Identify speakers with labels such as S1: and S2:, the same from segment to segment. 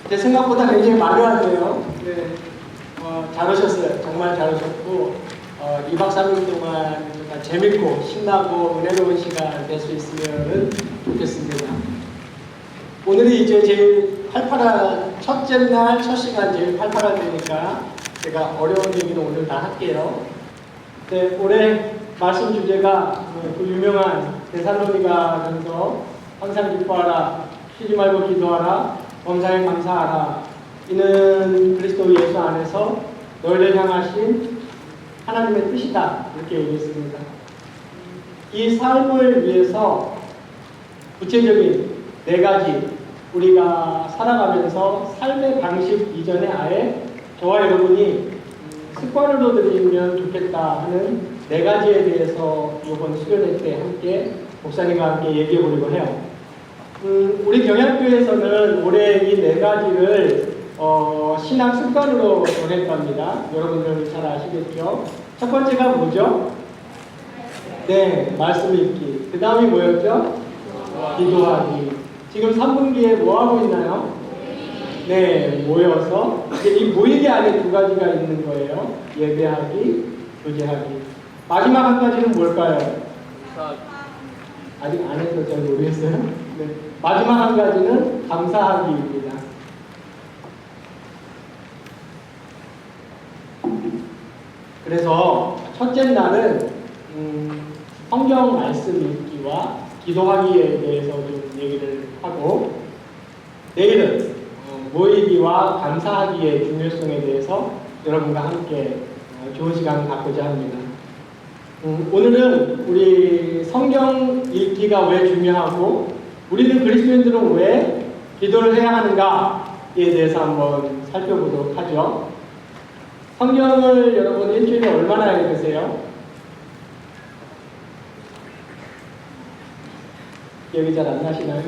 S1: 제 생각보다 굉장히 많으네요. 네, 잘하셨어요. 정말 잘하셨고 2박 3일 동안 정말 재밌고 신나고 은혜로운 시간 될 수 있으면 좋겠습니다. 오늘이 이제 제일 활발한 첫째 날 첫 시간 제일 활발할 때니까 제가 어려운 얘기는 오늘 다 할게요. 네, 올해 말씀 주제가 그 유명한 데살로니가전서 항상 기뻐하라, 쉬지 말고 기도하라, 범사에 감사하라. 이는 그리스도 예수 안에서 너희를 향하신 하나님의 뜻이다. 이렇게 얘기했습니다. 이 삶을 위해서 구체적인 4가지 우리가 살아가면서 삶의 방식 이전에 아예 저와 여러분이 습관으로 들이면 좋겠다 하는 4가지에 대해서 이번 수련회 때 함께 목사님과 함께 얘기해 보려고 해요. 우리 경양교회에서는 올해 이 4가지를 신앙 습관으로 정했답니다. 여러분들 잘 아시겠죠? 첫 번째가 뭐죠? 네, 말씀 읽기. 그 다음이 뭐였죠? 기도하기. 지금 3분기에 뭐 하고 있나요? 네, 모여서 이 모이기 안에 2가지가 있는 거예요. 예배하기, 교제하기. 마지막 한 가지는 뭘까요? 아직 안 해서 잘 모르겠어요. 네. 마지막 한 가지는 감사하기입니다. 그래서 첫째 날은 성경 말씀 읽기와 기도하기에 대해서 좀 얘기를 하고, 내일은 모이기와 감사하기의 중요성에 대해서 여러분과 함께 좋은 시간을 갖고자 합니다. 오늘은 우리 성경 읽기가 왜 중요하고 우리는 그리스도인들은 왜 기도를 해야 하는가에 대해서 한번 살펴보도록 하죠. 성경을 여러분 일주일에 얼마나 읽으세요? 기억이 잘 안 나시나요?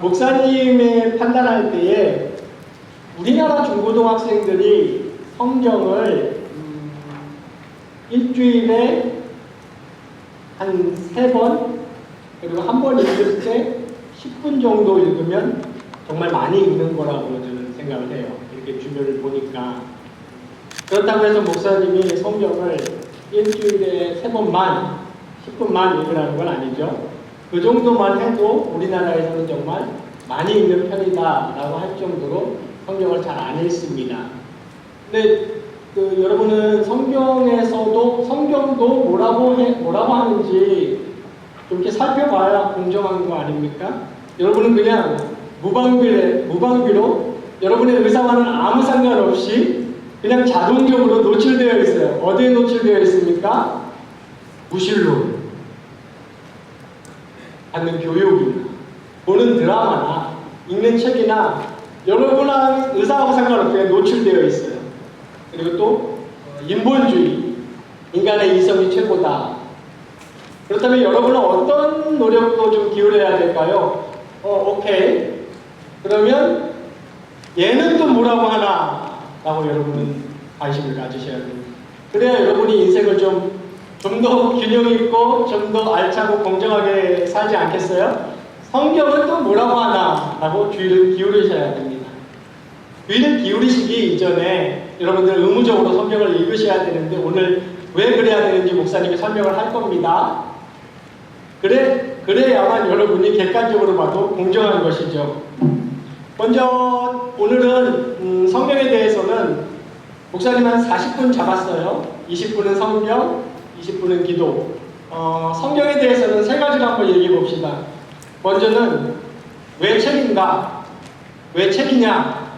S1: 목사님의 판단할 때에 우리나라 중고등학생들이 성경을 일주일에 한 3번 그리고 한 번 읽을 때 10분 정도 읽으면 정말 많이 읽는 거라고 저는 생각을 해요. 이렇게 주변을 보니까. 그렇다고 해서 목사님이 성경을 일주일에 3번만 10분만 읽으라는 건 아니죠. 그 정도만 해도 우리나라에서는 정말 많이 읽는 편이다 라고 할 정도로 성경을 잘 안 읽습니다. 근데 여러분은 성경도 뭐라고 하는지 좀 이렇게 살펴봐야 공정한 거 아닙니까? 여러분은 그냥 무방비로 여러분의 의사와는 아무 상관없이 그냥 자동적으로 노출되어 있어요. 어디에 노출되어 있습니까? 무실로 받는 교육이나 보는 드라마나 읽는 책이나 여러분의 의사하고 상관없게 노출되어 있어요. 그리고 또 인본주의, 인간의 이성이 최고다. 그렇다면 여러분은 어떤 노력도 좀 기울여야 될까요? 오케이. 그러면 얘는 또 뭐라고 하나? 라고 여러분은 관심을 가지셔야 됩니다. 그래야 여러분이 인생을 좀 더 균형 있고 좀 더 알차고 공정하게 살지 않겠어요? 성경은 또 뭐라고 하나? 라고 주의를 기울이셔야 됩니다. 주의를 기울이시기 이전에 여러분들 의무적으로 성경을 읽으셔야 되는데 오늘 왜 그래야 되는지 목사님이 설명을 할 겁니다. 그래야만 여러분이 객관적으로 봐도 공정한 것이죠. 먼저 오늘은 성경에 대해서는 목사님 한 40분 잡았어요. 20분은 성경, 20분은 기도. 성경에 대해서는 3가지로 한번 얘기해 봅시다. 먼저는 왜 책인가? 왜 책이냐?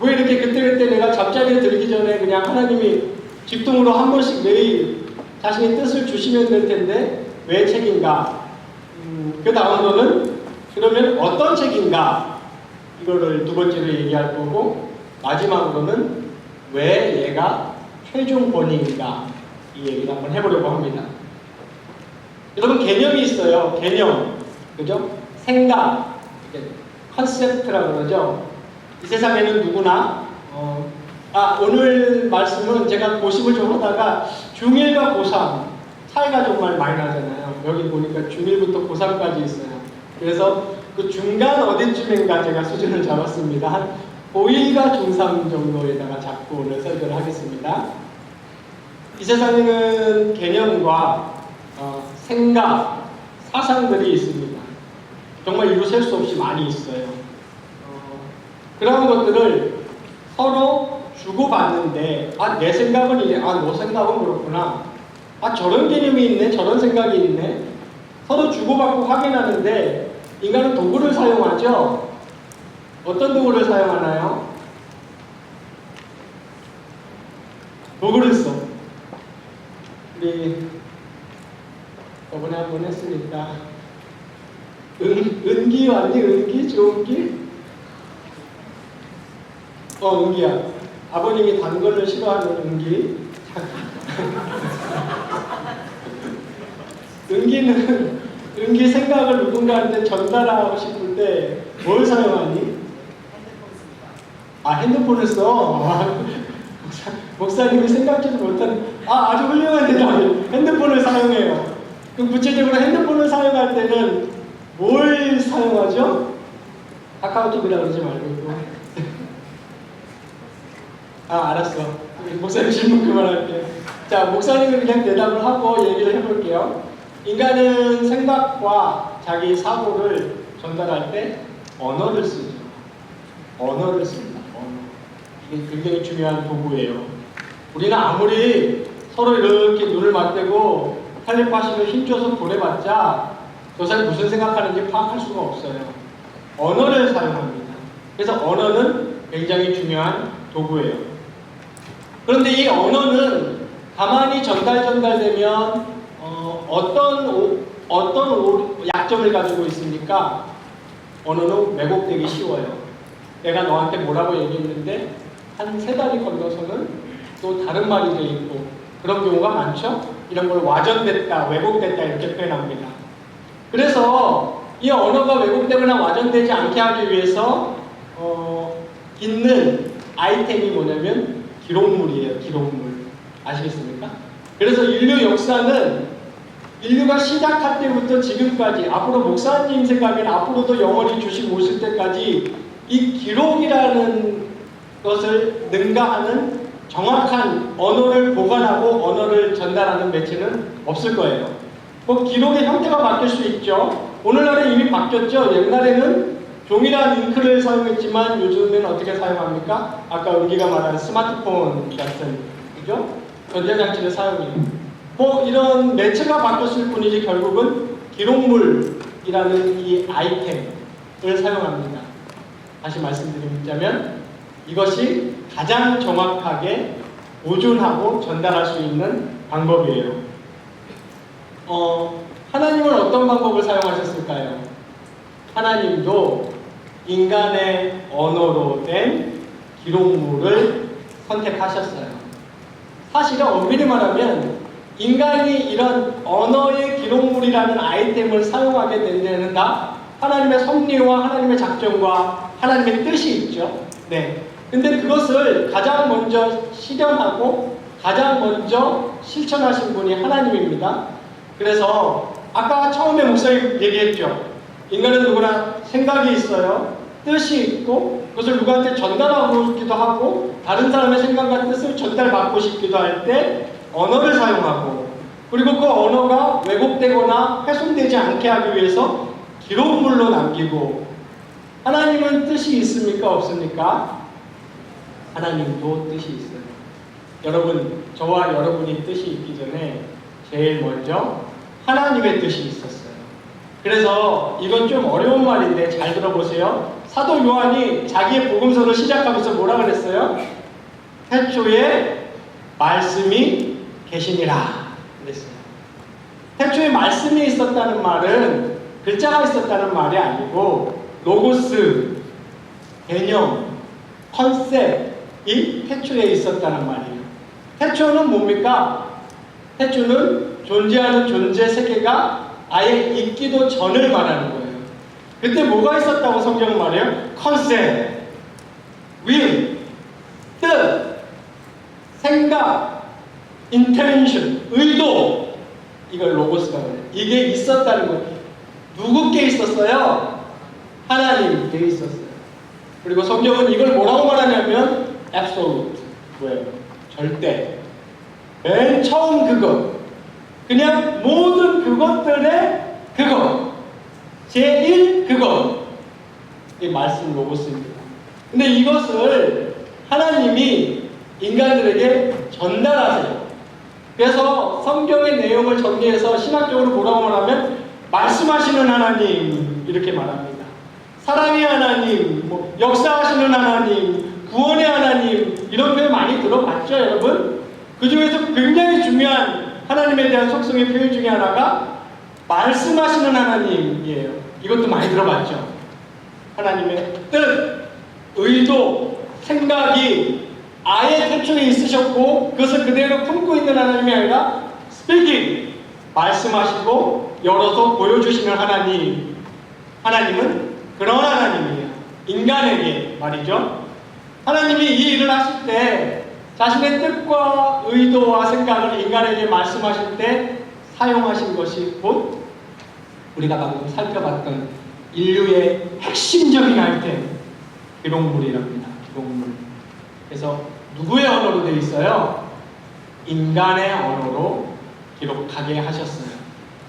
S1: 왜 이렇게 그때그때 내가 잠자리에 들기 전에 그냥 하나님이 집중으로 한 번씩 매일 자신의 뜻을 주시면 될 텐데 왜 책인가? 그 다음으로는 그러면 어떤 책인가? 이거를 2번째로 얘기할 거고, 마지막으로는 왜 얘가 최종 본인인가? 이 얘기를 한번 해보려고 합니다. 여러분 개념이 있어요. 개념. 그죠? 생각. 컨셉트라고 그러죠. 이 세상에는 누구나 오늘 말씀은 제가 고심을 좀 하다가 중1과 고3 차이가 정말 많이 나잖아요. 여기 보니까 중1부터 고3까지 있어요. 그래서 그 중간 어디쯤인가 제가 수준을 잡았습니다. 한 고1과 중3 정도에다가 잡고 오늘 설교를 하겠습니다. 이 세상에는 개념과 생각, 사상들이 있습니다. 정말 이루 셀 수 없이 많이 있어요. 그런 것들을 서로 주고받는데 내 생각은 이래, 너 생각은 그렇구나, 저런 개념이 있네, 저런 생각이 있네, 서로 주고받고 확인하는데 인간은 도구를 사용하죠. 어떤 도구를 사용하나요? 도구를 써. 우리 저번에 한번 했으니까 은기 왔니? 은기? 좋은기? 은기야. 아버님이 단 거를 싫어하는 은기. 은기 생각을 누군가한테 전달하고 싶을 때 뭘 사용하니? 핸드폰을 써. 목사님이 생각지도 못한 아주 훌륭한 대답이에요. 핸드폰을 사용해요. 그럼 구체적으로 핸드폰을 사용할 때는 뭘 사용하죠? 카카오톡이라고 그러지 말고. 알았어. 목사님 질문 그만할게요. 자, 목사님은 그냥 대답을 하고 얘기를 해볼게요. 인간은 생각과 자기 사고를 전달할 때 언어를 쓰죠. 언어를 씁니다. 이게 굉장히 중요한 도구예요. 우리는 아무리 서로 이렇게 눈을 맞대고 텔레파시로 힘줘서 보내봤자 저 사람이 무슨 생각하는지 파악할 수가 없어요. 언어를 사용합니다. 그래서 언어는 굉장히 중요한 도구예요. 그런데 이 언어는 가만히 전달되면 어떤 약점을 가지고 있습니까? 언어는 왜곡되기 쉬워요. 내가 너한테 뭐라고 얘기했는데 한 3달이 건너서는 또 다른 말이 돼 있고 그런 경우가 많죠? 이런 걸 와전됐다, 왜곡됐다 이렇게 표현합니다. 그래서 이 언어가 왜곡되거나 와전되지 않게 하기 위해서 있는 아이템이 뭐냐면 기록물이에요. 기록물. 아시겠습니까? 그래서 인류 역사는 인류가 시작할 때부터 지금까지, 앞으로 목사님 생각에는 앞으로도 영원히 주시고 오실 때까지 이 기록이라는 것을 능가하는 정확한 언어를 보관하고 언어를 전달하는 매체는 없을 거예요. 기록의 형태가 바뀔 수 있죠. 오늘날은 이미 바뀌었죠. 옛날에는 종이랑 잉크를 사용했지만 요즘은 어떻게 사용합니까? 아까 은기가 말한 스마트폰 같은, 그죠? 전자장치를 사용해요. 이런 매체가 바뀌었을 뿐이지 결국은 기록물이라는 이 아이템을 사용합니다. 다시 말씀드리자면 이것이 가장 정확하게 보존하고 전달할 수 있는 방법이에요. 하나님은 어떤 방법을 사용하셨을까요? 하나님도 인간의 언어로 된 기록물을 선택하셨어요. 사실은 엄밀히 말하면 인간이 이런 언어의 기록물이라는 아이템을 사용하게 된 데는 다 하나님의 섭리와 하나님의 작정과 하나님의 뜻이 있죠. 네. 근데 그것을 가장 먼저 실현하고 가장 먼저 실천하신 분이 하나님입니다. 그래서 아까 처음에 목사님 얘기했죠. 인간은 누구나 생각이 있어요. 뜻이 있고 그것을 누구한테 전달하고 싶기도 하고 다른 사람의 생각과 뜻을 전달받고 싶기도 할 때 언어를 사용하고, 그리고 그 언어가 왜곡되거나 훼손되지 않게 하기 위해서 기록물로 남기고. 하나님은 뜻이 있습니까? 없습니까? 하나님도 뜻이 있어요. 여러분, 저와 여러분이 뜻이 있기 전에 제일 먼저 하나님의 뜻이 있었어요. 그래서 이건 좀 어려운 말인데 잘 들어보세요. 사도 요한이 자기의 복음서를 시작하면서 뭐라 그랬어요? 태초에 말씀이 계시니라 그랬어요. 태초에 말씀이 있었다는 말은 글자가 있었다는 말이 아니고 로고스, 개념, 컨셉이 태초에 있었다는 말이에요. 태초는 뭡니까? 태초는 존재하는 존재 세계가 아예 있기도 전을 말하는 거예요. 그때 뭐가 있었다고 성경은 말해요? 컨셉, will, 뜻, 생각, intention, 의도, 이걸 로고스라고 해요. 이게 있었다는 거예요. 누구께 있었어요? 하나님 되어 있었어요. 그리고 성경은 이걸 뭐라고 말하냐면 absolute, 뭐예요? 절대. 맨 처음 그것, 그냥 모든 그것들의 그것, 제1 그것, 이 말씀 로고스입니다. 근데 이것을 하나님이 인간들에게 전달하세요. 그래서 성경의 내용을 정리해서 신학적으로 뭐라고 말하면 말씀하시는 하나님 이렇게 말합니다. 사랑의 하나님, 역사하시는 하나님, 구원의 하나님, 이런 표현 많이 들어봤죠, 여러분? 그 중에서 굉장히 중요한 하나님에 대한 속성의 표현 중에 하나가 말씀하시는 하나님이에요. 이것도 많이 들어봤죠. 하나님의 뜻, 의도, 생각이 아예 태초에 있으셨고 그것을 그대로 품고 있는 하나님이 아니라 speaking, 말씀하시고 열어서 보여주시는 하나님. 하나님은 그런 하나님이에요. 인간에게 말이죠. 하나님이 이 일을 하실 때 자신의 뜻과 의도와 생각을 인간에게 말씀하실 때 사용하신 것이 곧 우리가 방금 살펴봤던 인류의 핵심적인 아이템, 기록물이랍니다. 기록물. 그래서 누구의 언어로 되어 있어요? 인간의 언어로 기록하게 하셨어요.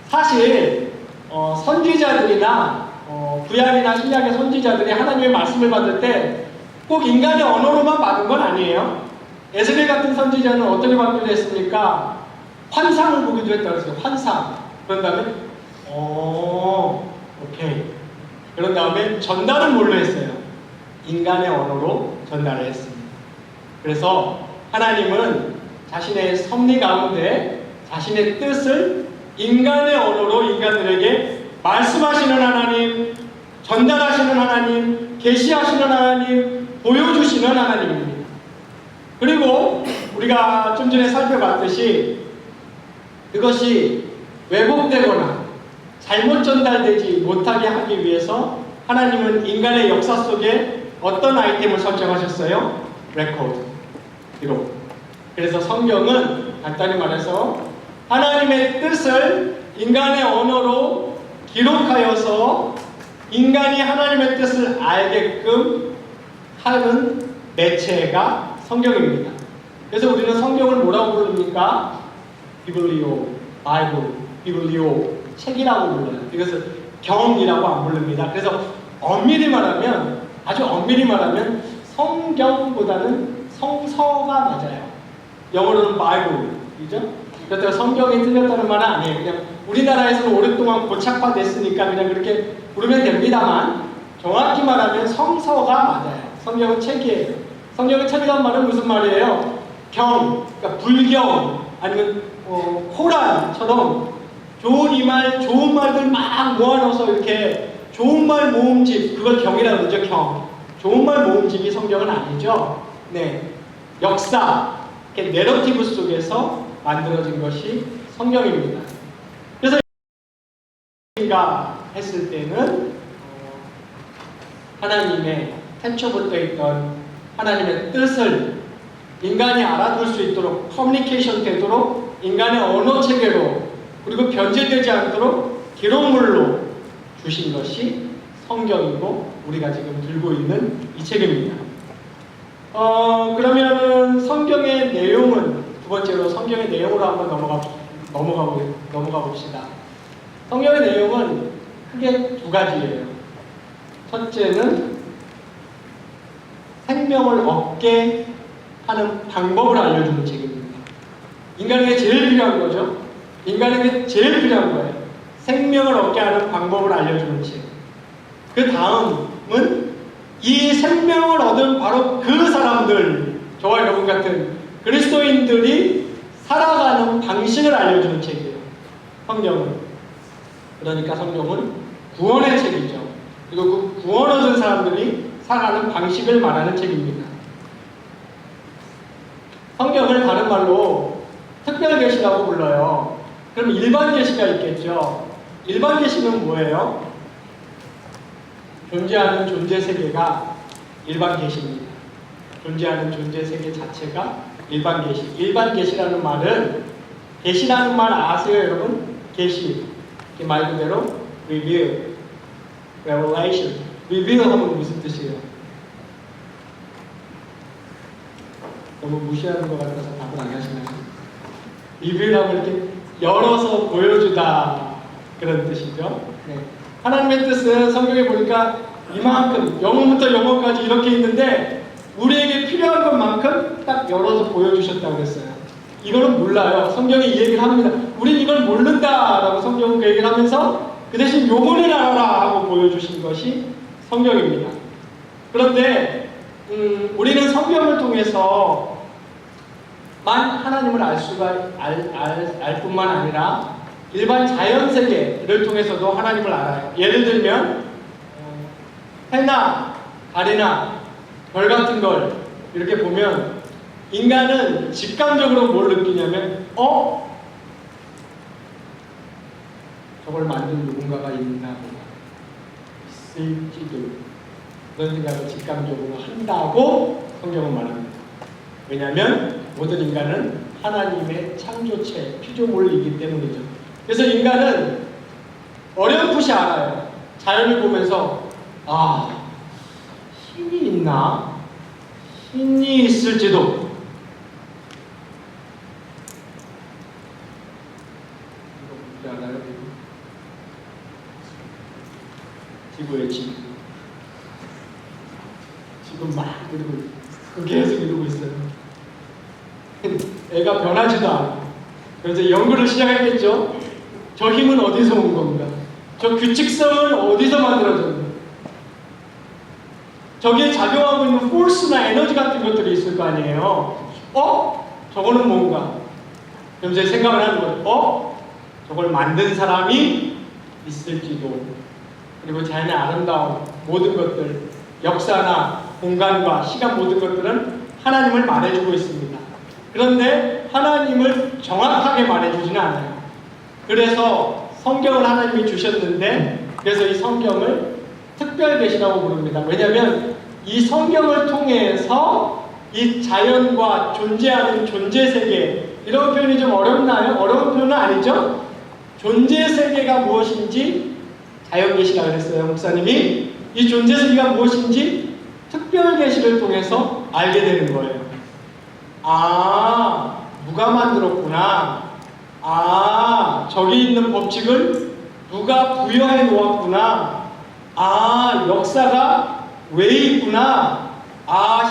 S1: 사실 선지자들이나 구약이나 신약의 선지자들이 하나님의 말씀을 받을 때 꼭 인간의 언어로만 받은 건 아니에요. 에스겔 같은 선지자는 어떻게 받기도 했습니까? 환상을 보기도 했다고 했어요. 환상. 그런 다음에 오케이. 그런 다음에 전달은 뭘로 했어요? 인간의 언어로 전달을 했습니다. 그래서 하나님은 자신의 섭리 가운데 자신의 뜻을 인간의 언어로 인간들에게 말씀하시는 하나님, 전달하시는 하나님, 계시하시는 하나님, 보여주시는 하나님입니다. 그리고 우리가 좀 전에 살펴봤듯이 그것이 왜곡되거나 잘못 전달되지 못하게 하기 위해서 하나님은 인간의 역사 속에 어떤 아이템을 설정하셨어요? 레코드, 기록. 그래서 성경은 간단히 말해서 하나님의 뜻을 인간의 언어로 기록하여서 인간이 하나님의 뜻을 알게끔 하는 매체가 성경입니다. 그래서 우리는 성경을 뭐라고 부릅니까? 비블리오, 바이블, 비블리오, 책이라고 불러요. 이것을 경이라고 안 부릅니다. 그래서 엄밀히 말하면, 아주 엄밀히 말하면 성경보다는 성서가 맞아요. 영어로는 바이블이죠. 그렇다고 성경이 틀렸다는 말은 아니에요. 그냥 우리나라에서는 오랫동안 고착화됐으니까 그냥 그렇게 부르면 됩니다만 정확히 말하면 성서가 맞아요. 성경은 책이에요. 성경은 책이란 말은 무슨 말이에요? 그러니까 불경 아니면 코란처럼 좋은 이 말, 좋은 말들 막 모아놓아서 이렇게 좋은 말 모음집, 그걸 경이라고 그러죠. 경. 좋은 말 모음집이 성경은 아니죠. 네, 역사, 이렇게 내러티브 속에서 만들어진 것이 성경입니다. 그래서 했을 때는 하나님의 태초부터 있던 하나님의 뜻을 인간이 알아둘 수 있도록 커뮤니케이션 되도록 인간의 언어 체계로 그리고 변질되지 않도록 기록물로 주신 것이 성경이고 우리가 지금 들고 있는 이 책입니다. 그러면은 성경의 내용은 두 번째로 성경의 내용으로 한번 넘어가 봅시다. 성경의 내용은 크게 두 가지예요. 첫째는 생명을 얻게 하는 방법을 알려주는 책입니다. 인간에게 제일 필요한 거죠. 인간에게 제일 필요한 거예요. 생명을 얻게 하는 방법을 알려주는 책. 그 다음은 이 생명을 얻은 바로 그 사람들, 저와 여러분 같은 그리스도인들이 살아가는 방식을 알려주는 책이에요. 성경은. 그러니까 성경은 구원의 책이죠. 그리고 그 구원 얻은 사람들이 살아가는 방식을 말하는 책입니다. 성경을 다른 말로 특별 계시라고 불러요. 그럼 일반 계시가 있겠죠. 일반 계시는 뭐예요? 존재하는 존재 세계가 일반 계시입니다. 존재하는 존재 세계 자체가 일반 계시. 일반 계시라는 말은 계시라는 말 아세요, 여러분? 계시. 말 그대로 reveal. revelation. reveal 하면 무슨 뜻이에요? 너무 무시하는 것 같아서 답을 안 하시나요? reveal 하면 이렇게 열어서 보여주다 그런 뜻이죠. 네. 하나님의 뜻은 성경에 보니까 이만큼 영혼부터 영혼까지 이렇게 있는데 우리에게 필요한 것만큼 딱 열어서 보여주셨다고 그랬어요. 이거는 몰라요. 성경이 이 얘기를 합니다. 우린 이걸 모른다라고 성경은 그 얘기를 하면서 그 대신 요거는 알아라 하고 보여주신 것이 성경입니다. 그런데 우리는 성경을 통해서만 하나님을 알 뿐만 아니라 일반 자연 세계를 통해서도 하나님을 알아요. 예를 들면 해나 달이나 별 같은 걸 이렇게 보면 인간은 직감적으로 뭘 느끼냐면 저걸 만든 누군가가 있나 보다 있을지도 그런 생각을 직감적으로 한다고 성경은 말합니다. 왜냐하면 모든 인간은 하나님의 창조체, 피조물이기 때문이죠. 그래서 인간은 어렴풋이 알아요. 자연을 보면서 힘이 있나? 힘이 있을지도. 이거 뭔지 알아요? 지구의 지구. 지금 막 이러고 계속 이러고 있어요. 애가 변하지도 않아. 그래서 연구를 시작했겠죠. 저 힘은 어디서 온 건가? 저 규칙성은 어디서 만들어졌는가? 저기에 작용하고 있는 포스나 에너지 같은 것들이 있을 거 아니에요. 저거는 뭔가? 그럼 이제 생각을 하는 거예요. 저걸 만든 사람이 있을지도. 그리고 자연의 아름다운 모든 것들, 역사나 공간과 시간 모든 것들은 하나님을 말해주고 있습니다. 그런데 하나님을 정확하게 말해주지는 않아요. 그래서 성경을 하나님이 주셨는데, 그래서 이 성경을 특별 계시라고 부릅니다. 왜냐하면 이 성경을 통해서 이 자연과 존재하는 존재 세계, 이런 표현이 좀 어렵나요? 어려운 표현은 아니죠? 존재 세계가 무엇인지 자연 계시라고 그랬어요. 목사님이 이 존재 세계가 무엇인지 특별 계시를 통해서 알게 되는 거예요. 누가 만들었구나. 저기 있는 법칙을 누가 부여해 놓았구나. 역사가 왜 있구나.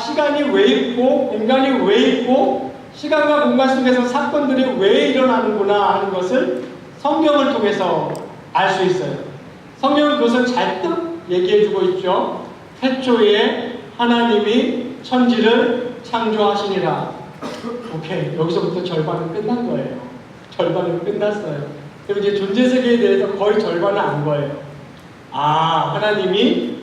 S1: 시간이 왜 있고 공간이 왜 있고 시간과 공간 속에서 사건들이 왜 일어나는구나 하는 것을 성경을 통해서 알 수 있어요. 성경은 그것을 잔뜩 얘기해주고 있죠. 태초에 하나님이 천지를 창조하시니라. 오케이, 여기서부터 절반은 끝난 거예요. 절반은 끝났어요. 그럼 이제 존재 세계에 대해서 거의 절반은 안 거예요. 하나님이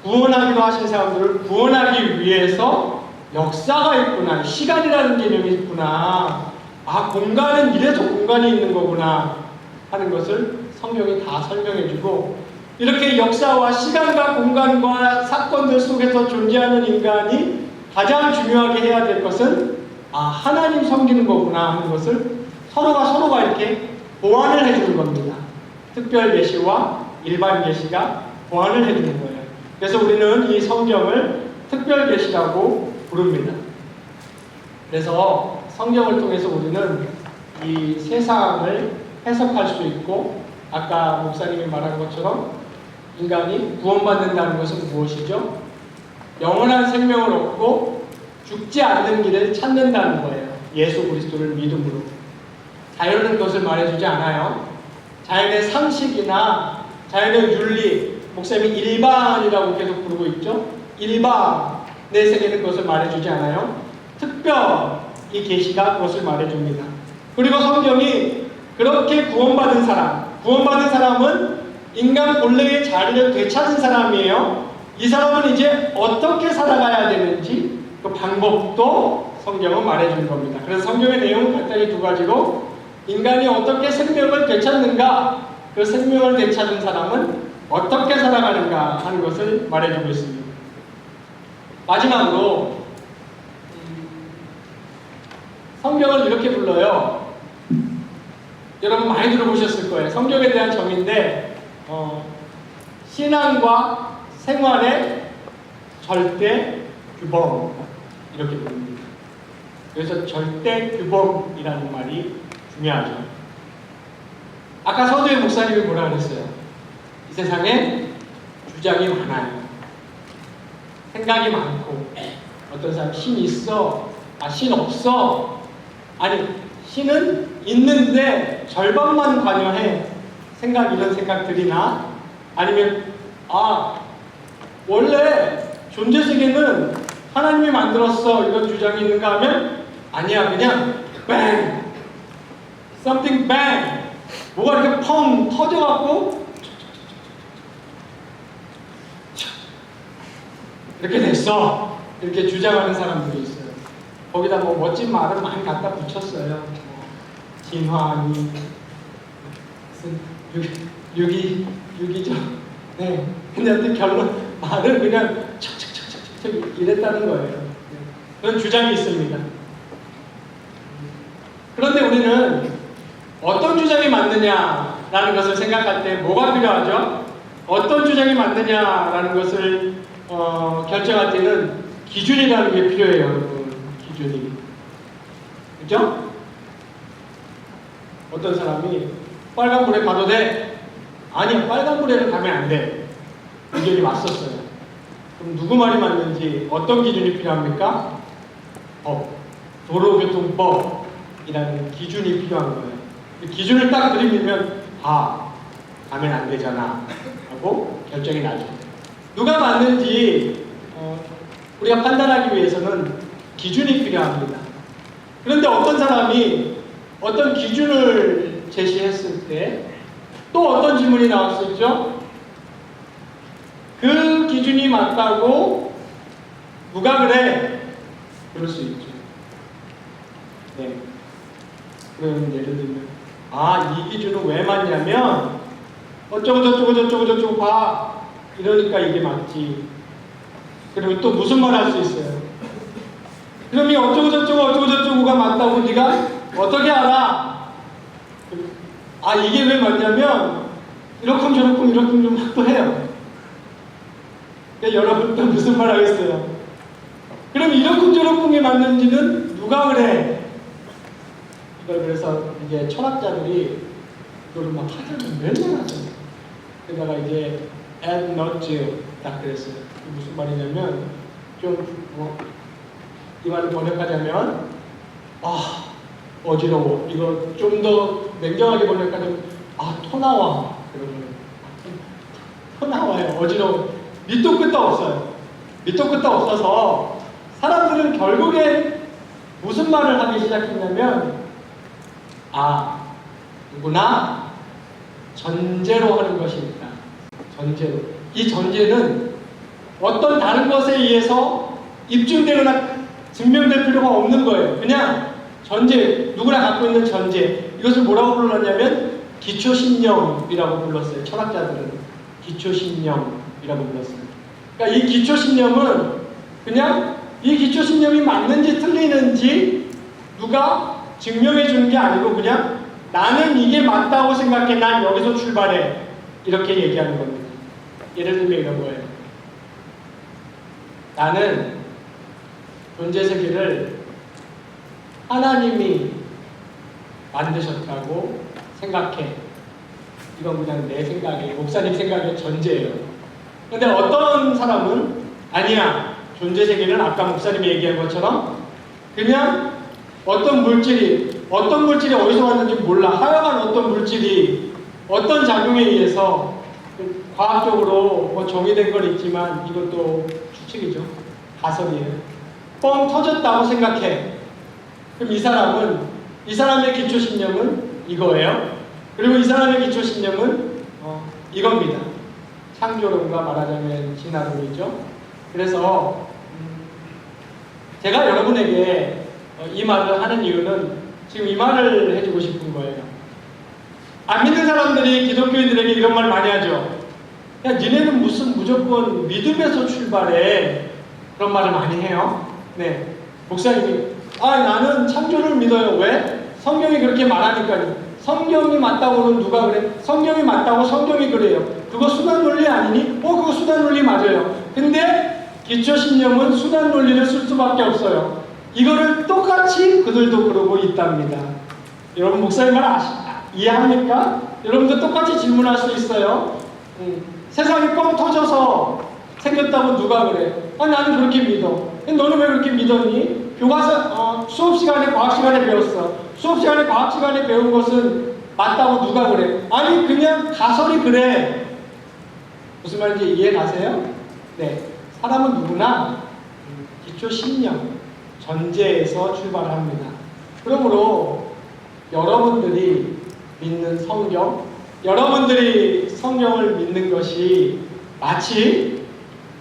S1: 구원하기로 하신 사람들을 구원하기 위해서 역사가 있구나. 시간이라는 개념이 있구나. 공간은 이래서 공간이 있는 거구나 하는 것을 성경이 다 설명해주고, 이렇게 역사와 시간과 공간과 사건들 속에서 존재하는 인간이 가장 중요하게 해야 될 것은 하나님 섬기는 거구나 하는 것을 서로가 이렇게 보완을 해주는 겁니다. 특별 계시와 일반 계시가 보완을 해주는 거예요. 그래서 우리는 이 성경을 특별 계시라고 부릅니다. 그래서 성경을 통해서 우리는 이 세상을 해석할 수 있고, 아까 목사님이 말한 것처럼 인간이 구원받는다는 것은 무엇이죠? 영원한 생명을 얻고 죽지 않는 길을 찾는다는 거예요. 예수 그리스도를 믿음으로. 자연은 그것을 말해주지 않아요. 자연의 상식이나 자연의 윤리, 목사님이 일반이라고 계속 부르고 있죠. 일반의 세계는 그것을 말해주지 않아요. 특별 이 계시가 그것을 말해줍니다. 그리고 성경이 그렇게 구원받은 사람은 인간 본래의 자리를 되찾은 사람이에요. 이 사람은 이제 어떻게 살아가야 되는지 그 방법도 성경은 말해주는 겁니다. 그래서 성경의 내용은 간단히 두 가지로, 인간이 어떻게 생명을 되찾는가, 그 생명을 되찾은 사람은 어떻게 살아가는가 하는 것을 말해주고 있습니다. 마지막으로 성경을 이렇게 불러요. 여러분 많이 들어보셨을 거예요. 성경에 대한 정의인데 신앙과 생활의 절대 규범, 이렇게 부릅니다. 그래서 절대 규범이라는 말이 중요하죠. 아까 서두에 목사님이 뭐라 그랬어요? 이 세상에 주장이 많아요. 생각이 많고, 어떤 사람 신 있어, 신 없어. 아니, 신은 있는데 절반만 관여해. 이런 생각들이나, 아니면 원래 존재 세계는 하나님이 만들었어, 이런 주장이 있는가 하면 아니야, 그냥 bang, something bang, 뭐가 이렇게 펑 터져갖고 이렇게 됐어, 이렇게 주장하는 사람들이 있어요. 거기다 뭐 멋진 말을 많이 갖다 붙였어요. 진화니 유기죠. 네. 근데 결론 말을 그냥 척척척척척 이랬다는 거예요. 그런 주장이 있습니다. 그런데 우리는 어떤 주장이 맞느냐라는 것을 생각할 때 뭐가 필요하죠? 어떤 주장이 맞느냐라는 것을 결정할 때는 기준이라는 게 필요해요, 여러분. 기준이. 그죠? 어떤 사람이 빨간불에 가도 돼? 아니, 빨간불에는 가면 안 돼. 의견이 왔었어요. 그럼 누구 말이 맞는지 어떤 기준이 필요합니까? 도로교통법이라는 기준이 필요한 거예요. 그 기준을 딱 들이밀면 가면 안 되잖아 하고 결정이 나죠. 누가 맞는지 우리가 판단하기 위해서는 기준이 필요합니다. 그런데 어떤 사람이 어떤 기준을 제시했을 때 또 어떤 질문이 나올 수 있죠? 그 기준이 맞다고 누가 그래? 그럴 수 있죠. 네. 그럼 예를 들면 이 기준은 왜 맞냐면 어쩌고 봐. 이러니까 이게 맞지. 그러면 또 무슨 말 할 수 있어요? 그럼 이 어쩌고저쩌고가 맞다고 네가 어떻게 알아? 이게 왜 맞냐면 이렇게 또 해요. 그러니까 여러분 또 무슨 말 하겠어요? 그럼 이렇게 맞는지는 누가 그래? 그래서 이제 철학자들이 이걸 막 하자면 맨날 하잖아요. 그러다가 이제 ad nauseam 딱 그랬어요. 무슨 말이냐면 이 말을 번역하자면 어지러워. 이거 좀 더 냉정하게 번역하자면 토 나와. 그러면 토 나와요. 어지러워. 밑도 끝도 없어요. 밑도 끝도 없어서 사람들은 결국에 무슨 말을 하기 시작했냐면 누구나 전제로 하는 것이 있다. 전제로. 이 전제는 어떤 다른 것에 의해서 입증되거나 증명될 필요가 없는 거예요. 그냥 전제, 누구나 갖고 있는 전제. 이것을 뭐라고 불렀냐면 기초신념이라고 불렀어요. 철학자들은 기초신념이라고 불렀어요. 그러니까 이 기초신념은 그냥 이 기초신념이 맞는지 틀리는지 누가 증명해 주는 게 아니고 그냥 나는 이게 맞다고 생각해. 난 여기서 출발해. 이렇게 얘기하는 겁니다. 예를 들면 이런 거예요. 나는 존재 세계를 하나님이 만드셨다고 생각해. 이건 그냥 내 생각이에요. 목사님 생각의 전제예요. 근데 어떤 사람은 아니야. 존재 세계는 아까 목사님이 얘기한 것처럼 그냥 어떤 물질이 어디서 왔는지 몰라. 하여간 어떤 물질이 어떤 작용에 의해서 과학적으로 정의된 건 있지만 이것도 추측이죠. 가설이에요. 뻥 터졌다고 생각해. 그럼 이 사람의 기초신념은 이거예요. 그리고 이 사람의 기초신념은 이겁니다. 창조론과 말하자면 진화론이죠. 그래서 제가 여러분에게 이 말을 하는 이유는 지금 이 말을 해주고 싶은 거예요. 안 믿는 사람들이 기독교인들에게 이런 말 많이 하죠. 야, 니네는 무슨 무조건 믿음에서 출발해. 그런 말을 많이 해요. 네. 목사님이 나는 창조를 믿어요. 왜? 성경이 그렇게 말하니까요. 성경이 맞다고는 누가 그래? 성경이 맞다고 성경이 그래요. 그거 수단 논리 아니니? 그거 수단 논리 맞아요. 근데 기초신념은 수단 논리를 쓸 수밖에 없어요. 이거를 똑같이 그들도 그러고 있답니다. 여러분 목사님 말 이해합니까? 여러분도 똑같이 질문할 수 있어요. 세상이 뻥 터져서 생겼다고 누가 그래? 나는 그렇게 믿어. 너는 왜 그렇게 믿었니? 교과서 수업 시간에 과학 시간에 배웠어. 수업 시간에 과학 시간에 배운 것은 맞다고 누가 그래? 아니 그냥 가설이 그래. 무슨 말인지 이해 가세요? 네, 사람은 누구나 기초 신념, 전제에서 출발합니다. 그러므로 여러분들이 믿는 성경, 여러분들이 성경을 믿는 것이 마치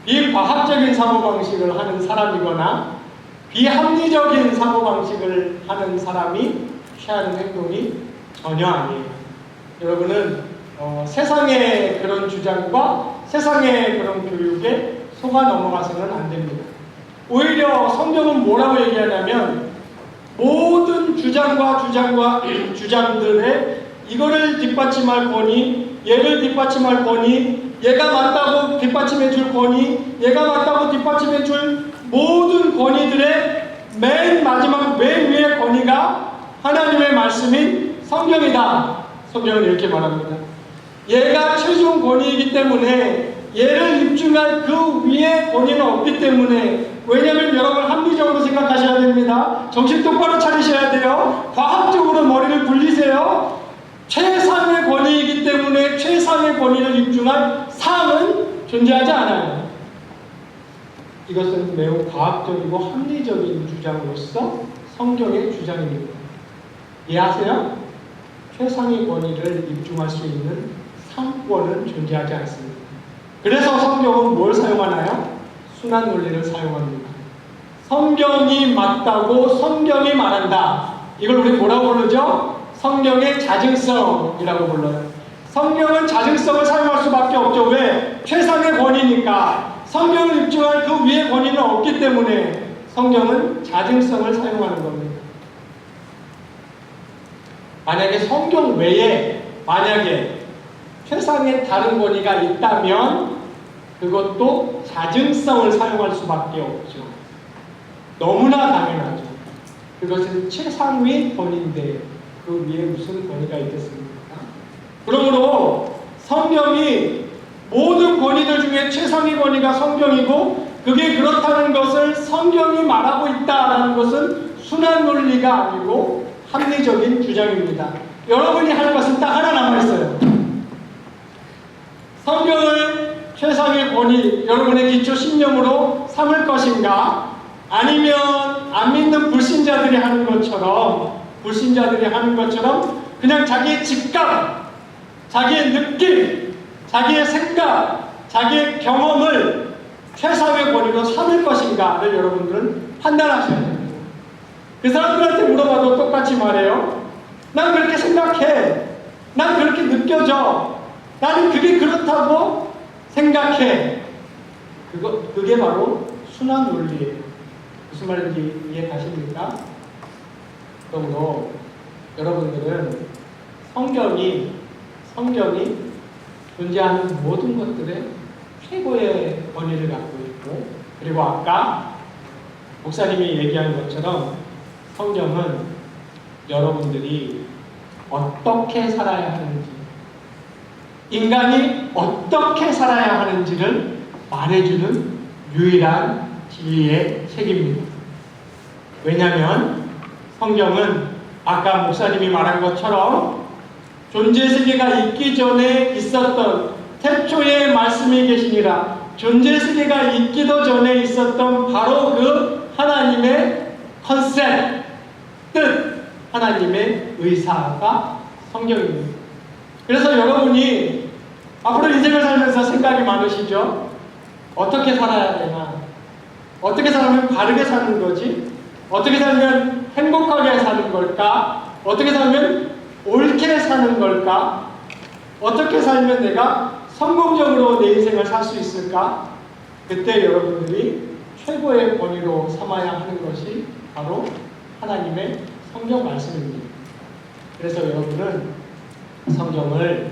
S1: 비과학적인 사고방식을 하는 사람이거나 비합리적인 사고방식을 하는 사람이 취하는 행동이 전혀 아니에요. 여러분은 세상의 그런 주장과 세상의 그런 교육에 속아 넘어가서는 안 됩니다. 오히려 성경은 뭐라고 얘기하냐면 모든 주장들의 이거를 뒷받침할 권위, 얘를 뒷받침할 권위, 얘가 맞다고 뒷받침해 줄 권위, 얘가 맞다고 뒷받침해 줄 모든 권위들의 맨 마지막 맨 위의 권위가 하나님의 말씀인 성경이다. 성경은 이렇게 말합니다. 얘가 최종 권위이기 때문에 얘를 입증할 그 위에 권위는 없기 때문에, 왜냐하면 여러분 합리적으로 생각하셔야 됩니다. 정신 똑바로 차리셔야 돼요. 과학적으로 머리를 굴리세요. 최상의 권위이기 때문에 최상의 권위를 입증할 사항은 존재하지 않아요. 이것은 매우 과학적이고 합리적인 주장으로서 성경의 주장입니다. 이해하세요? 최상의 권위를 입증할 수 있는 상권은 존재하지 않습니다. 그래서 성경은 뭘 사용하나요? 순환 논리를 사용합니다. 성경이 맞다고 성경이 말한다. 이걸 우리 뭐라고 부르죠? 성경의 자증성이라고 불러요. 성경은 자증성을 사용할 수밖에 없죠. 왜? 최상의 권위니까. 성경을 입증할 그 위의 권위는 없기 때문에 성경은 자증성을 사용하는 겁니다. 만약에 성경 외에 만약에 최상의 다른 권위가 있다면 그것도 자증성을 사용할 수밖에 없죠. 너무나 당연하죠. 그것은 최상위 권위인데 그 위에 무슨 권위가 있겠습니까? 그러므로 성경이 모든 권위들 중에 최상위 권위가 성경이고, 그게 그렇다는 것을 성경이 말하고 있다는 것은 순환 논리가 아니고 합리적인 주장입니다. 여러분이 할 것은 딱 하나 남아있어요. 성경을 최상의 권위, 여러분의 기초 신념으로 삼을 것인가, 아니면 안 믿는 불신자들이 하는 것처럼 그냥 자기의 직감, 자기의 느낌, 자기의 생각, 자기의 경험을 최상의 권위로 삼을 것인가를 여러분들은 판단하셔야 됩니다. 그 사람들한테 물어봐도 똑같이 말해요. 난 그렇게 생각해. 난 그렇게 느껴져. 나는 그게 그렇다고 생각해. 그게 바로 순환 논리예요. 무슨 말인지 이해 가십니까? 그러므로 여러분들은 성경이 존재하는 모든 것들의 최고의 권위를 갖고 있고, 그리고 아까 목사님이 얘기한 것처럼 성경은 여러분들이 어떻게 살아야 하는지, 인간이 어떻게 살아야 하는지를 말해주는 유일한 진리의 책입니다. 왜냐하면 성경은 아까 목사님이 말한 것처럼 존재 세계가 있기 전에 있었던 태초의 말씀이 계시니라, 존재 세계가 있기도 전에 있었던 바로 그 하나님의 컨셉, 뜻, 하나님의 의사가 성경입니다. 그래서 여러분이 앞으로 인생을 살면서 생각이 많으시죠? 어떻게 살아야 되나? 어떻게 살면 바르게 사는 거지? 어떻게 살면 행복하게 사는 걸까? 어떻게 살면 옳게 사는 걸까? 어떻게 살면 내가 성공적으로 내 인생을 살 수 있을까? 그때 여러분들이 최고의 권위로 삼아야 하는 것이 바로 하나님의 성경 말씀입니다. 그래서 여러분은 성경을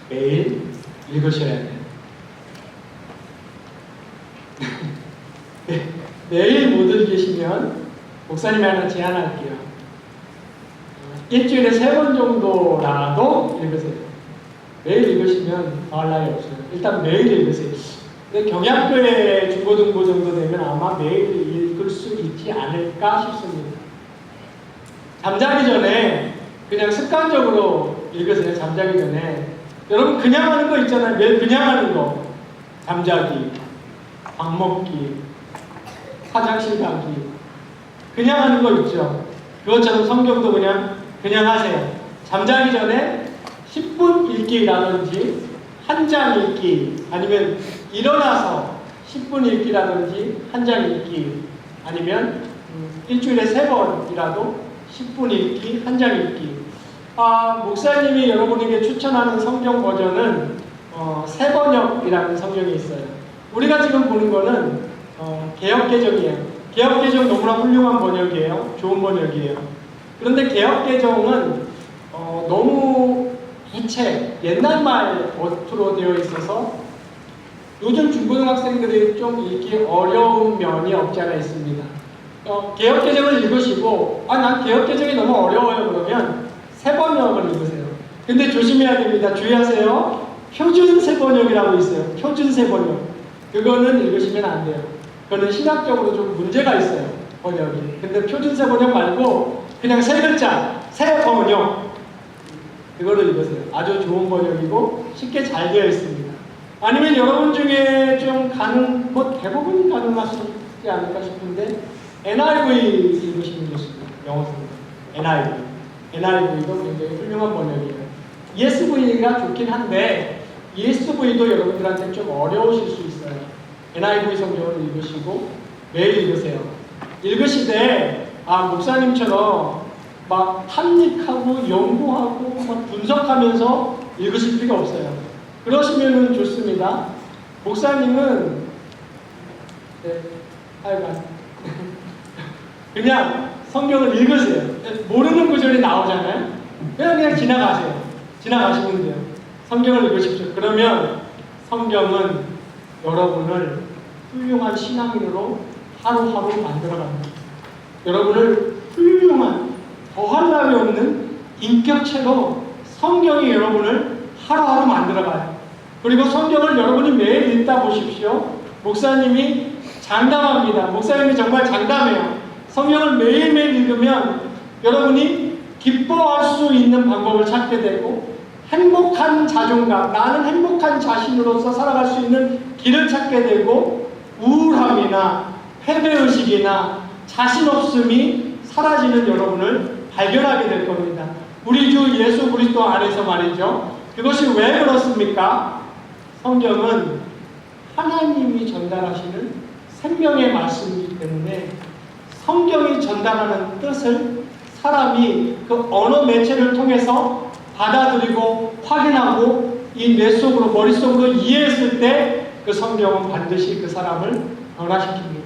S1: 매일 읽으셔야 돼요. 매일 못 읽으시면 목사님이 하나 제안할게요. 일주일에 3번 정도라도 읽으세요. 매일 읽으시면 더할 나위 없어요. 일단 매일 읽으세요. 근데 경약교회 중고등부 정도 되면 아마 매일 읽을 수 있지 않을까 싶습니다. 잠자기 전에 그냥 습관적으로 읽으세요. 잠자기 전에. 여러분 그냥 하는 거 있잖아요. 매일 그냥 하는 거. 잠자기, 밥 먹기, 화장실 가기. 그냥 하는 거 있죠. 그것처럼 성경도 그냥 하세요. 잠자기 전에 10분 읽기라든지 한 장 읽기, 아니면 일어나서 10분 읽기라든지 한 장 읽기, 아니면 일주일에 3번이라도 10분 읽기, 한 장 읽기. 목사님이 여러분에게 추천하는 성경 버전은 새번역이라는 성경이 있어요. 우리가 지금 보는 거는 개역개정이에요. 개역개정 너무나 훌륭한 번역이에요. 좋은 번역이에요. 그런데 개역개정은 너무 구체, 옛날말 어투로 되어 있어서 요즘 중고등학생들이 좀 읽기 어려운 면이 없지 않아 있습니다. 개역개정을 읽으시고 난 개역개정이 너무 어려워요 그러면 새번역을 읽으세요. 근데 조심해야 됩니다. 주의하세요. 표준 새번역이라고 있어요. 표준 새번역. 그거는 읽으시면 안 돼요. 그거는 신학적으로 좀 문제가 있어요. 번역이. 근데 표준 새번역 말고 그냥 3글자 새번역, 그거를 읽으세요. 아주 좋은 번역이고 쉽게 잘 되어 있습니다. 아니면 여러분 중에 좀 대부분 가능하시지 않을까 싶은데 NIV 읽으시면 좋습니다. 영어 성경. NIV도 굉장히 훌륭한 번역이에요. ESV가 좋긴 한데 ESV도 여러분들한테 좀 어려우실 수 있어요. NIV 성경을 읽으시고 매일 읽으세요. 읽으시되 목사님처럼 막 탐닉하고 연구하고 막 분석하면서 읽으실 필요 없어요. 그러시면 좋습니다. 목사님은 그냥 성경을 읽으세요. 모르는 구절이 나오잖아요. 그냥 지나가시면 돼요. 성경을 읽으십시오. 그러면 성경은 여러분을 훌륭한 신앙인으로 하루하루 만들어갑니다. 여러분을 훌륭한, 더할 나위 없는 인격체로 성경이 여러분을 하루하루 만들어가요. 그리고 성경을 여러분이 매일 읽다 보십시오. 목사님이 장담합니다. 목사님이 정말 장담해요. 성경을 매일매일 읽으면 여러분이 기뻐할 수 있는 방법을 찾게 되고 행복한 자존감, 나는 행복한 자신으로서 살아갈 수 있는 길을 찾게 되고 우울함이나 패배의식이나 자신 없음이 사라지는 여러분을 발견하게 될 겁니다. 우리 주 예수 그리스도 안에서 말이죠. 그것이 왜 그렇습니까? 성경은 하나님이 전달하시는 생명의 말씀이기 때문에 성경이 전달하는 뜻을 사람이 그 언어 매체를 통해서 받아들이고 확인하고 이 뇌 속으로, 머릿속으로 이해했을 때 그 성경은 반드시 그 사람을 변화시킵니다.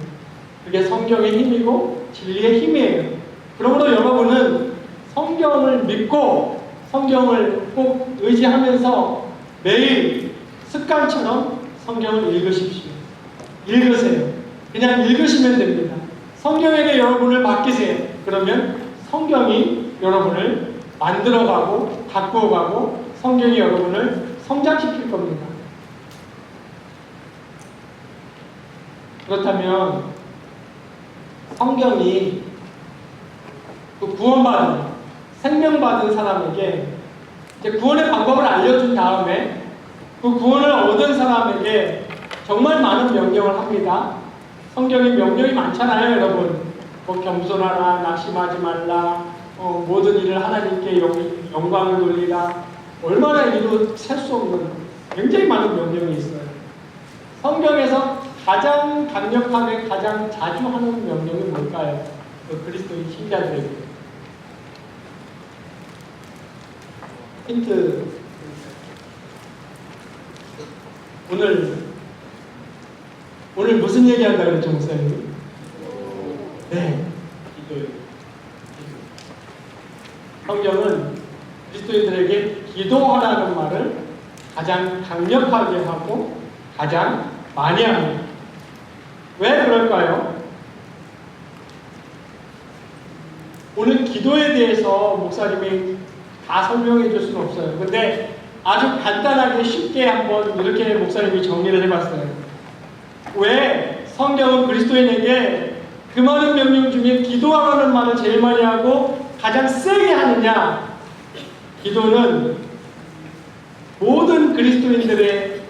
S1: 그게 성경의 힘이고 진리의 힘이에요. 그러므로 여러분은 성경을 믿고 성경을 꼭 의지하면서 매일 습관처럼 성경을 읽으십시오. 읽으세요. 그냥 읽으시면 됩니다. 성경에게 여러분을 맡기세요. 그러면 성경이 여러분을 만들어가고 바꾸어가고 성경이 여러분을 성장시킬 겁니다. 그렇다면 성경이 그 구원받은, 생명받은 사람에게 이제 구원의 방법을 알려준 다음에 그 구원을 얻은 사람에게 정말 많은 명령을 합니다. 성경에 명령이 많잖아요, 여러분. 겸손하라, 낙심하지 말라, 모든 일을 하나님께 영광을 돌리라. 얼마나 이루 셀 수 없는 굉장히 많은 명령이 있어요. 성경에서 가장 강력하게 가장 자주 하는 명령이 뭘까요? 그리스도의 신자들에게. 힌트. 오늘 무슨 얘기한다고 그랬죠, 목사님? 네. 기도하라는 말을 가장 강력하게 하고 가장 많이 합니다. 왜 그럴까요? 오늘 기도에 대해서 목사님이 다 설명해 줄 수는 없어요. 근데 아주 간단하게 쉽게 한번 이렇게 목사님이 정리를 해봤어요. 왜 성경은 그리스도인에게 그 많은 명령 중에 기도하라는 말을 제일 많이 하고 가장 세게 하느냐? 기도는 모든 그리스도인들의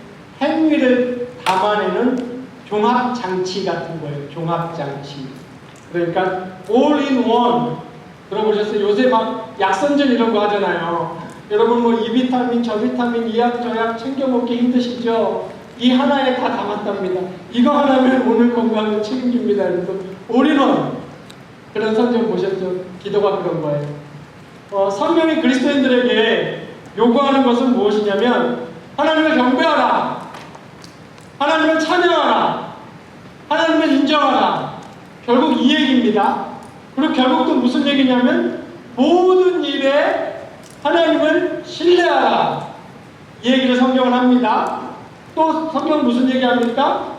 S1: 행위를 담아내는 종합장치 같은 거예요. 종합장치. 그러니까 all in one. 들어보셨어요? 요새 막 약선전 이런 거 하잖아요. 여러분 뭐 이 비타민 저 비타민 이 약 저 약 챙겨 먹기 힘드시죠? 이 하나에 다 담았답니다. 이거 하나면 오늘 건강을 책임집니다. 그래서 all in one. 그런 선전 보셨죠? 기도가 그런 거예요. 성경이 그리스도인들에게 요구하는 것은 무엇이냐면 하나님을 경배하라, 하나님을 찬양하라, 하나님을 인정하라. 결국 이 얘기입니다. 그리고 결국 또 무슨 얘기냐면 모든 일에 하나님을 신뢰하라. 이 얘기를 성경은 합니다. 또 성경은 무슨 얘기합니까?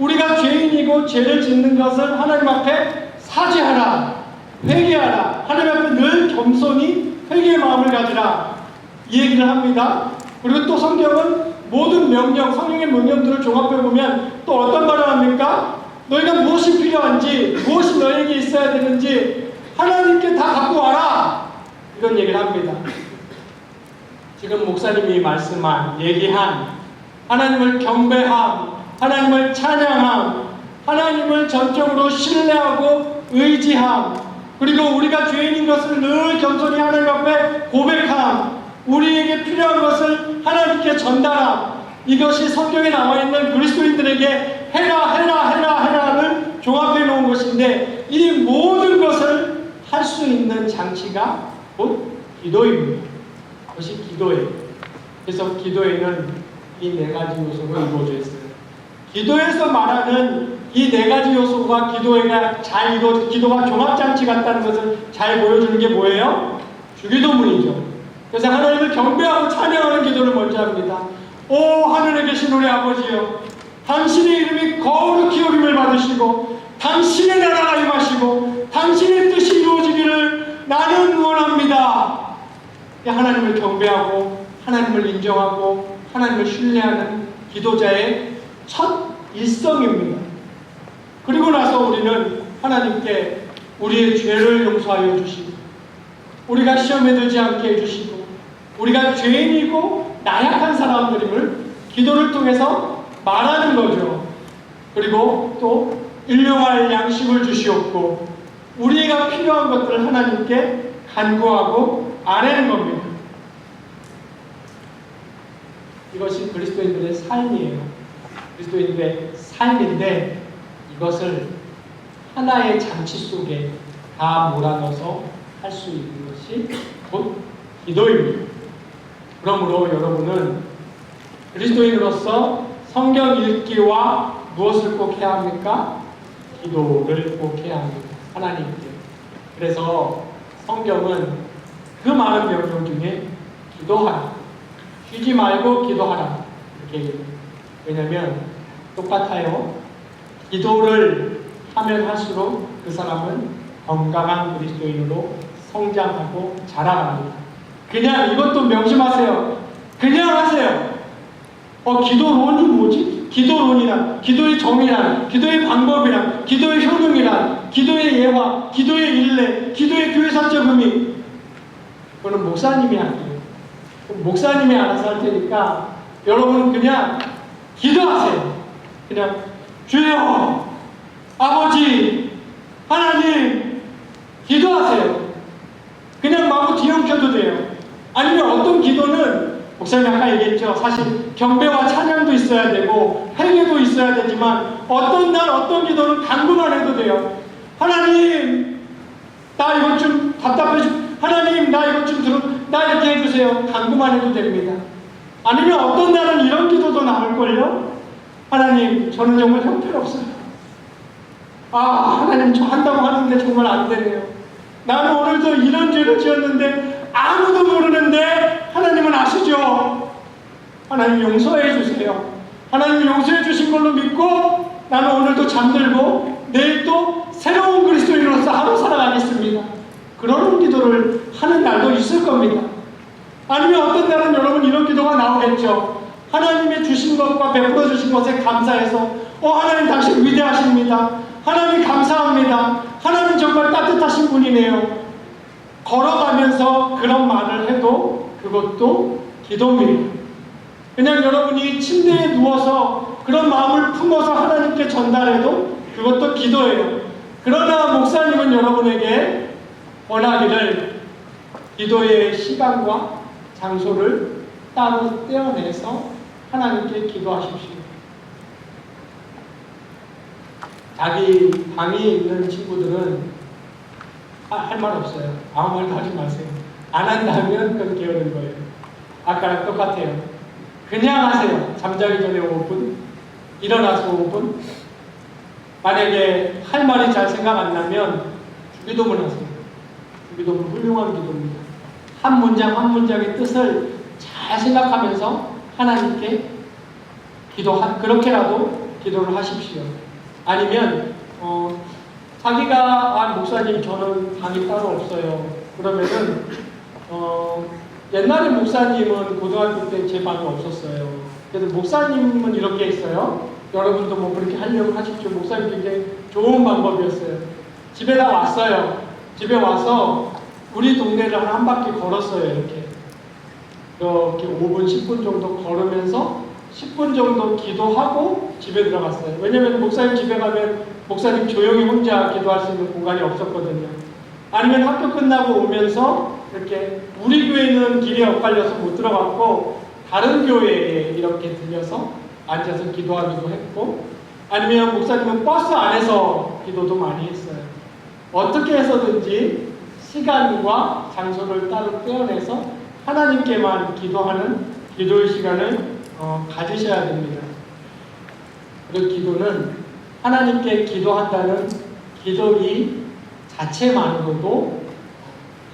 S1: 우리가 죄인이고 죄를 짓는 것을 하나님 앞에 사죄하라, 회개하라. 하나님 앞에 늘 겸손히 회개의 마음을 가지라. 이 얘기를 합니다. 그리고 또 성경은 모든 명령, 성경의 명령들을 종합해보면 또 어떤 말을 합니까? 너희가 무엇이 필요한지, 무엇이 너에게 있어야 되는지 하나님께 다 갖고 와라. 이런 얘기를 합니다. 지금 목사님이 말씀한, 얘기한 하나님을 경배함, 하나님을 찬양함, 하나님을 전적으로 신뢰하고 의지함, 그리고 우리가 죄인인 것을 늘 겸손히 하나님 앞에 고백함, 우리에게 필요한 것을 하나님께 전달함. 이것이 성경에 나와 있는 그리스도인들에게 해라를 종합해 놓은 것인데, 이 모든 것을 할 수 있는 장치가 곧 기도입니다. 그것이 기도예요. 그래서 기도에는 이 네 가지 요소로 이루어져 있어요. 기도에서 말하는 이 네 가지 요소가 기도가 잘 이루어져, 기도가 종합장치 같다는 것을 잘 보여주는 게 뭐예요? 주기도문이죠. 그래서 하나님을 경배하고 찬양하는 기도를 먼저 합니다. 오 하늘에 계신 우리 아버지여, 당신의 이름이 거룩히 여김을 받으시고 당신의 나라가 임하시고 당신의 뜻이 이루어지기를 나는 원합니다. 하나님을 경배하고 하나님을 인정하고 하나님을 신뢰하는 기도자의 첫 일성입니다. 그리고 나서 우리는 하나님께 우리의 죄를 용서하여 주시고 우리가 시험에 들지 않게 해주시고 우리가 죄인이고 나약한 사람들임을 기도를 통해서 말하는 거죠. 그리고 또 일용할 양식을 주시옵고 우리가 필요한 것들을 하나님께 간구하고 아뢰는 겁니다. 이것이 그리스도인들의 삶이에요. 그리스도인들의 삶인데 이것을 하나의 장치 속에 다 몰아넣어서 할 수 있는 것이 곧 기도입니다. 그러므로 여러분은 그리스도인으로서 성경 읽기와 무엇을 꼭 해야 합니까? 기도를 꼭 해야 합니다. 하나님께. 그래서 성경은 그 많은 명령 중에 기도하라, 쉬지 말고 기도하라 이렇게 얘기해요. 왜냐하면 똑같아요. 기도를 하면 할수록 그 사람은 건강한 그리스도인으로 성장하고 자라갑니다. 그냥 이것도 명심하세요. 그냥 하세요. 기도론이 뭐지? 기도론이란, 기도의 정의란, 기도의 방법이란, 기도의 효능이란, 기도의 예화, 기도의 일례, 기도의 교회사적 의미. 그거는 목사님이 할게요. 목사님이 알아서 할 테니까 여러분 그냥 기도하세요. 그냥 주여, 아버지, 하나님, 기도하세요. 그냥 마구 뒤엉켜도 돼요. 아니면 어떤 기도는 목사님 아까 얘기했죠. 사실 경배와 찬양도 있어야 되고 회개도 있어야 되지만 어떤 날 어떤 기도는 간구만 해도 돼요. 하나님 나 이것 좀 답답해 하나님 나 이것 좀 나 이렇게 해주세요. 간구만 해도 됩니다. 아니면 어떤 날은 이런 기도도 나올걸요. 하나님 저는 정말 형편없어요. 하나님 저 한다고 하는데 정말 안 되네요. 나는 오늘도 이런 죄를 지었는데 아무도 모르는데 하나님은 아시죠? 하나님 용서해 주세요. 하나님 용서해 주신 걸로 믿고 나는 오늘도 잠들고 내일 또 새로운 그리스도인으로서 하루 살아가겠습니다. 그런 기도를 하는 날도 있을 겁니다. 아니면 어떤 날은 여러분 이런 기도가 나오겠죠. 하나님의 주신 것과 베풀어 주신 것에 감사해서 하나님 당신 위대하십니다. 하나님 감사합니다. 하나님 정말 따뜻하신 분이네요. 걸어가면서 그런 말을 해도 그것도 기도입니다. 그냥 여러분이 침대에 누워서 그런 마음을 품어서 하나님께 전달해도 그것도 기도예요. 그러나 목사님은 여러분에게 원하기를 기도의 시간과 장소를 따로 떼어내서 하나님께 기도하십시오. 자기 방이 있는 친구들은 할 말 없어요. 아무 말도 하지 마세요. 안 한다면 그건 게으른 거예요. 아까랑 똑같아요. 그냥 하세요. 잠자기 전에 5분, 일어나서 5분. 만약에 할 말이 잘 생각 안 나면 주기도문 하세요. 주기도문 훌륭한 기도입니다. 한 문장 한 문장의 뜻을 잘 생각하면서 하나님께 그렇게라도 기도를 하십시오. 아니면 자기가 목사님 저는 방이 따로 없어요. 그러면은 옛날에 목사님은 고등학교 때 제 방이 없었어요. 그래서 목사님은 이렇게 했어요. 여러분도 뭐 그렇게 하려고 하십시오. 목사님 굉장히 좋은 방법이었어요. 집에 다 왔어요. 집에 와서 우리 동네를 한 바퀴 걸었어요. 이렇게 5분 10분 정도 걸으면서 10분 정도 기도하고 집에 들어갔어요. 왜냐면 목사님 집에 가면 목사님 조용히 혼자 기도할 수 있는 공간이 없었거든요. 아니면 학교 끝나고 오면서 이렇게 우리 교회는 길에 엇갈려서 못 들어갔고 다른 교회에 이렇게 들려서 앉아서 기도하기도 했고, 아니면 목사님은 버스 안에서 기도도 많이 했어요. 어떻게 해서든지 시간과 장소를 따로 떼어내서 하나님께만 기도하는 기도의 시간을 가지셔야 됩니다. 그리고 기도는 하나님께 기도한다는 기도의 자체만으로도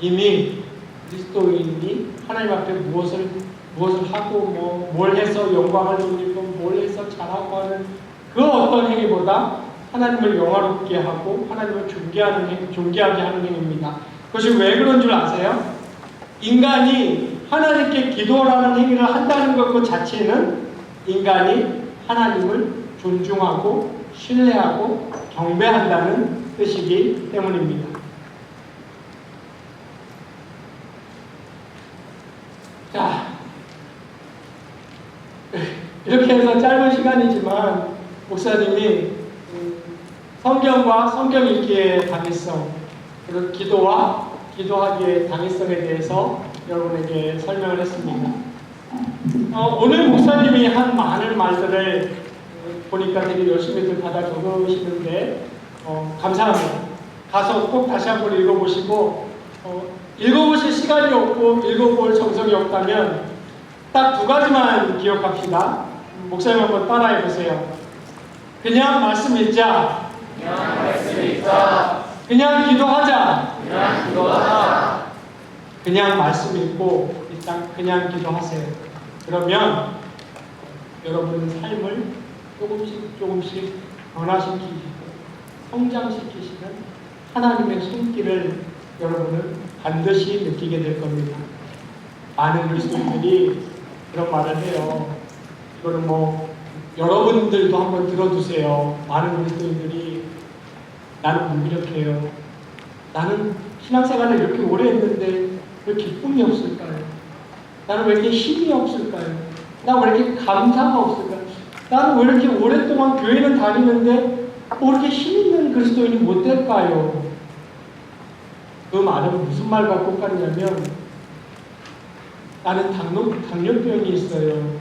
S1: 이미 그리스도인이 하나님 앞에 무엇을 하고 뭘 해서 영광을 돌리고 뭘 해서 잘하고 하는 그 어떤 행위보다 하나님을 영화롭게 하고 하나님을 존귀하게 하는 행위입니다. 그것이 왜 그런 줄 아세요? 인간이 하나님께 기도라는 행위를 한다는 것 그 자체는 인간이 하나님을 존중하고 신뢰하고 경배한다는 뜻이기 때문입니다. 자, 이렇게 해서 짧은 시간이지만 목사님이 성경과 성경 읽기의 당위성, 그리고 기도와 기도하기의 당위성에 대해서 여러분에게 설명을 했습니다. 오늘 목사님이 한 많은 말들을 보니까 되게 열심히들 받아 적으시는데 감사합니다. 가서 꼭 다시 한번 읽어보시고 읽어보실 시간이 없고 읽어볼 정성이 없다면 딱 2가지만 기억합시다. 목사님 한번 따라해 보세요. 그냥 말씀 읽자. 그냥 기도하자. 그냥 말씀 읽고 일단 그냥 기도하세요. 그러면 여러분 삶을 조금씩 변화시키시고 성장시키시는 하나님의 손길을 여러분은 반드시 느끼게 될 겁니다. 많은 그리스도인들이 그런 말을 해요. 이거는 여러분들도 한번 들어두세요. 많은 그리스도인들이 나는 무기력해요. 나는 신앙생활을 이렇게 오래 했는데 왜 기쁨이 없을까요? 나는 왜 이렇게 힘이 없을까요? 나는 왜 이렇게 감사가 없을까요? 나는 왜 이렇게 오랫동안 교회는 다니는데 왜 이렇게 힘있는 그리스도인이 못 될까요? 그 말은 무슨 말과 똑같냐면 나는 당뇨병이 있어요.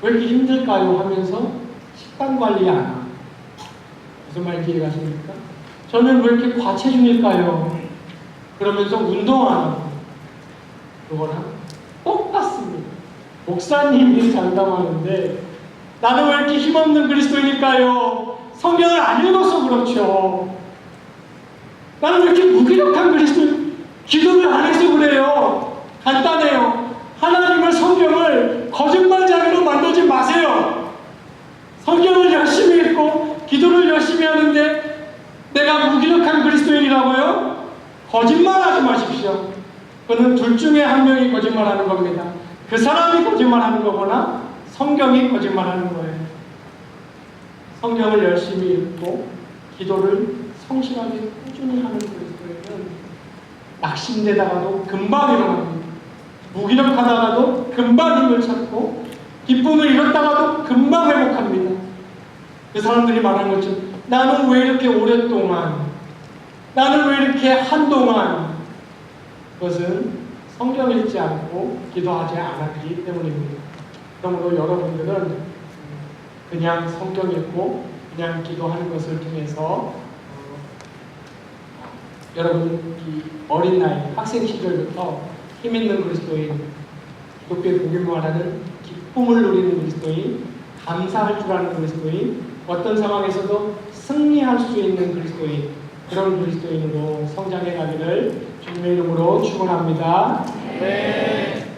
S1: 왜 이렇게 힘들까요? 하면서 식단 관리 안 하고 무슨 말인지 이해가십니까? 저는 왜 이렇게 과체중일까요? 그러면서 운동 안 하고 그거랑 똑같습니다. 목사님이 장담하는데 나는 왜 이렇게 힘없는 그리스도인일까요? 성경을 안 읽어서 그렇죠. 나는 왜 이렇게 무기력한 그리스도인? 기도를 안 해서 그래요. 간단해요. 하나님의 성경을 거짓말잡이로 만들지 마세요. 성경을 열심히 읽고 기도를 열심히 하는데 내가 무기력한 그리스도인이라고요? 거짓말하지 마십시오. 그는 둘 중에 한 명이 거짓말하는 겁니다. 그 사람이 거짓말하는 거거나 성경이 거짓말하는 거예요. 성경을 열심히 읽고 기도를 성실하게 꾸준히 하는 그리스도인은 낙심되다가도 금방 일어납니다. 무기력하다가도 금방 힘을 찾고 기쁨을 잃었다가도 금방 회복합니다. 그 사람들이 말하는 것처럼 나는 왜 이렇게 오랫동안, 나는 왜 이렇게 한동안, 그것은 성경 읽지 않고 기도하지 않았기 때문입니다. 그러므로 여러분들은 그냥 성경 읽고 그냥 기도하는 것을 통해서 여러분 이 어린 나이, 학생 시절부터 힘있는 그리스도인, 기독교의 복음을 하는 기쁨을 누리는 그리스도인, 감사할 줄 아는 그리스도인, 어떤 상황에서도 승리할 수 있는 그리스도인, 그런 그리스도인으로 성장해 가기를 주님의 이름으로 축원합니다. 네.